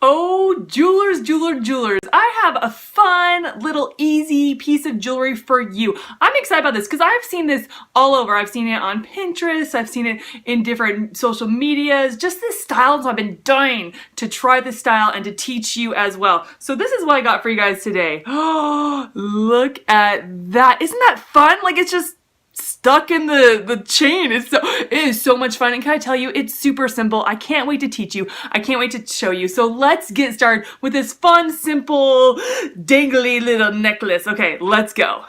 Oh, jewelers, jewelers. I have a fun little easy piece of jewelry for you. I'm excited about this because I've seen this all over. I've seen it on Pinterest. I've seen it in different social medias. Just this style. So I've been dying to try this style and to teach you as well. So this is what I got for you guys today. Oh, look at that. Isn't that fun? Like it's just stuck in the chain. It is so much fun, and can I tell you, it's super simple. I can't wait to teach you. I can't wait to show you. So let's get started with this fun, simple, dangly little necklace. Okay, let's go.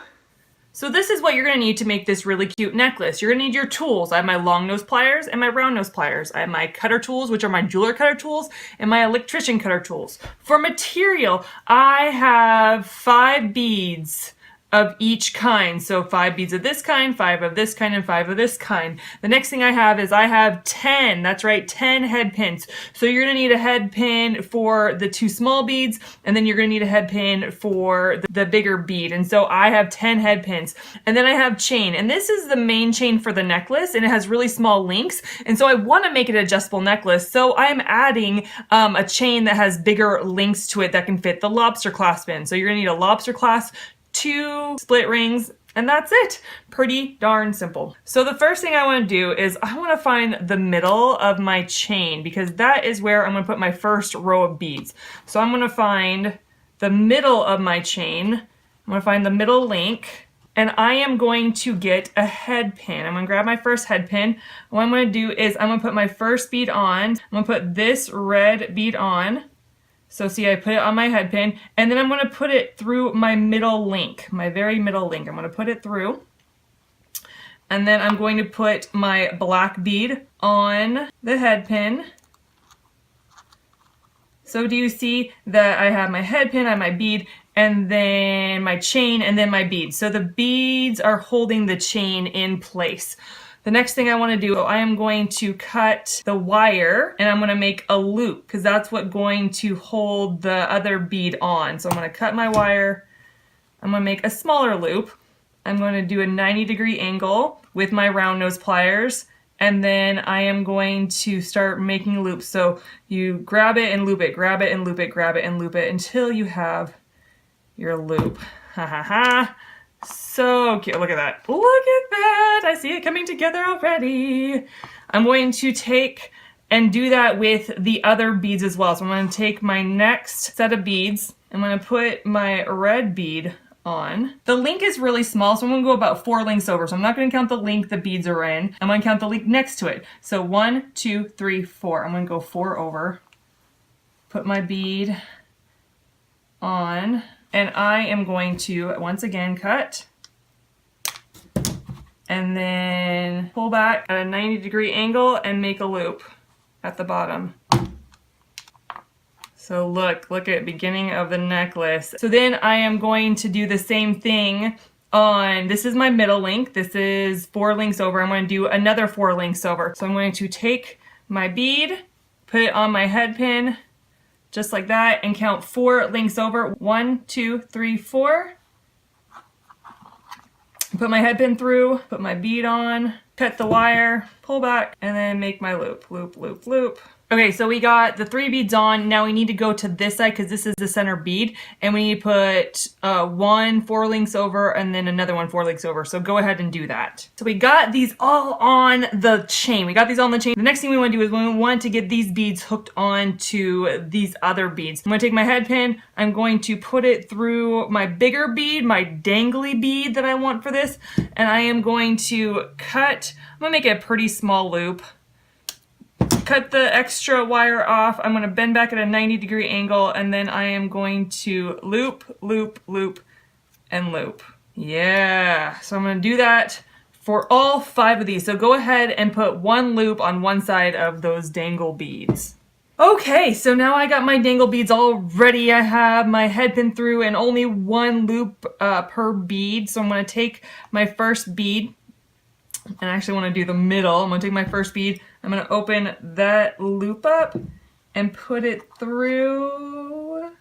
So this is what you're gonna need to make this really cute necklace. You're gonna need your tools. I have my long nose pliers and my round nose pliers. I have my cutter tools, which are my jeweler cutter tools, and my electrician cutter tools. For material, I have 5 beads of each kind. So 5 beads of this kind, 5 of this kind, and 5 of this kind. The next thing I have 10, that's right, 10 head pins. So you're gonna need a head pin for the 2 small beads, and then you're gonna need a head pin for the bigger bead. And so I have 10 head pins. And then I have chain, and this is the main chain for the necklace, and it has really small links. And so I wanna make it an adjustable necklace. So I'm adding a chain that has bigger links to it that can fit the lobster clasp in. So you're gonna need a lobster clasp, 2 split rings, and that's it. Pretty darn simple. So the first thing I want to do is I want to find the middle of my chain because that is where I'm going to put my first row of beads. So I'm going to find the middle of my chain. I'm going to find the middle link, and I am going to get a head pin. I'm going to grab my first head pin. What I'm going to do is I'm going to put my first bead on. I'm going to put this red bead on. So see, I put it on my head pin, and then I'm going to put it through my middle link, my very middle link. I'm going to put it through, and then I'm going to put my black bead on the head pin. So do you see that I have my head pin, I have my bead, and then my chain, and then my bead. So the beads are holding the chain in place. The next thing I want to do, I am going to cut the wire, and I'm going to make a loop because that's what's going to hold the other bead on. So I'm going to cut my wire. I'm going to make a smaller loop. I'm going to do a 90-degree angle with my round nose pliers, and then I am going to start making loops. So you grab it and loop it, grab it and loop it, grab it and loop it until you have your loop. Ha ha ha. So cute. Look at that. Look at that. I see it coming together already. I'm going to take and do that with the other beads as well. So I'm going to take my next set of beads. I'm going to put my red bead on. The link is really small, so I'm going to go about 4 links over. So I'm not going to count the link the beads are in. I'm going to count the link next to it. So 1, 2, 3, 4. I'm going to go 4 over. Put my bead on. And I am going to, once again, cut and then pull back at a 90-degree angle and make a loop at the bottom. So look at beginning of the necklace. So then I am going to do the same thing on, this is my middle link. This is 4 links over. I'm going to do another 4 links over. So I'm going to take my bead, put it on my head pin, just like that, and count 4 links over. 1, 2, 3, 4. Put my head pin through, put my bead on, cut the wire, pull back, and then make my loop, loop, loop, loop. Okay, so we got the 3 beads on. Now we need to go to this side because this is the center bead, and we need to put 1 4 links over and then another 1 4 links over. So go ahead and do that. So we got these all on the chain. The next thing we want to do is we want to get these beads hooked on to these other beads. I'm going to take my head pin. I'm going to put it through my bigger bead, my dangly bead that I want for this, and I am going to cut. I'm going to make it a pretty small loop. Cut the extra wire off. I'm going to bend back at a 90-degree angle, and then I am going to loop, loop, loop, and loop. Yeah, so I'm going to do that for all 5 of these. So go ahead and put 1 loop on one side of those dangle beads. Okay, so now I got my dangle beads all ready. I have my head pin through and only 1 loop per bead. So I'm going to take my first bead, and I actually want to do the middle. I'm going to take my first bead. I'm going to open that loop up and put it through,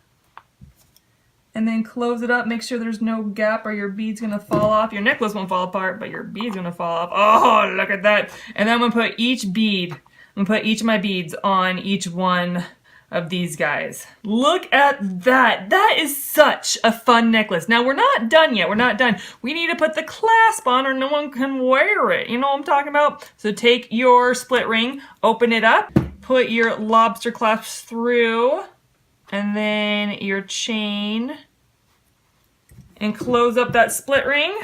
and then close it up. Make sure there's no gap or your bead's going to fall off. Your necklace won't fall apart, but your bead's going to fall off. Oh, look at that. And then I'm going to put each bead, I'm going to put each of my beads on each one of these guys. Look at that. That is such a fun necklace. Now, we're not done yet. We're not done. We need to put the clasp on or no one can wear it. You know what I'm talking about? So take your split ring, open it up, put your lobster clasps through, and then your chain, and close up that split ring.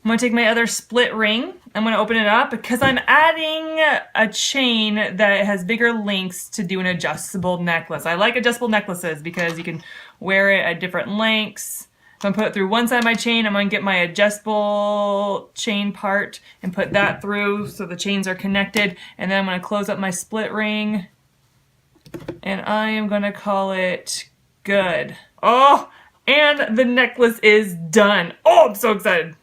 I'm going to take my other split ring. I'm going to open it up because I'm adding a chain that has bigger links to do an adjustable necklace. I like adjustable necklaces because you can wear it at different lengths. So I'm going to put it through one side of my chain. I'm going to get my adjustable chain part and put that through so the chains are connected. And then I'm going to close up my split ring. And I am going to call it good. Oh, and the necklace is done. Oh, I'm so excited.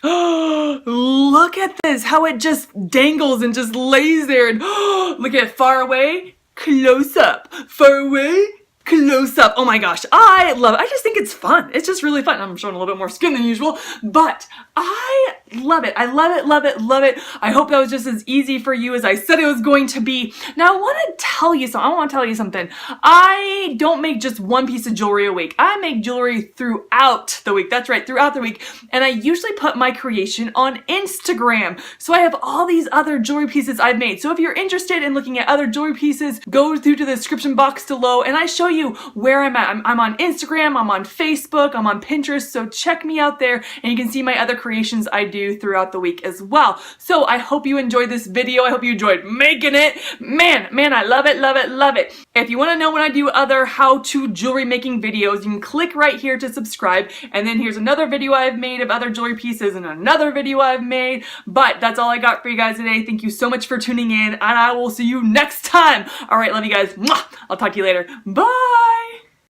Look at this, how it just dangles and just lays there, and look at far away, close up, far away, close up. Oh my gosh, I love it. I just think it's fun. It's just really fun. I'm showing a little bit more skin than usual, but I love it. I love it, love it, love it. I hope that was just as easy for you as I said it was going to be. Now I want to tell you something. I don't make just one piece of jewelry a week. I make jewelry throughout the week. That's right, throughout the week. And I usually put my creation on Instagram. So I have all these other jewelry pieces I've made. So if you're interested in looking at other jewelry pieces, go through to the description box below and I show you where I'm at. I'm on Instagram, I'm on Facebook, I'm on Pinterest. So check me out there and you can see my other creations I do throughout the week as well. So I hope you enjoyed this video. I hope you enjoyed making it. Man, I love it, love it, love it. If you want to know when I do other how-to jewelry making videos, you can click right here to subscribe. And then here's another video I've made of other jewelry pieces and another video I've made. But that's all I got for you guys today. Thank you so much for tuning in and I will see you next time. All right, love you guys. Mwah! I'll talk to you later. Bye!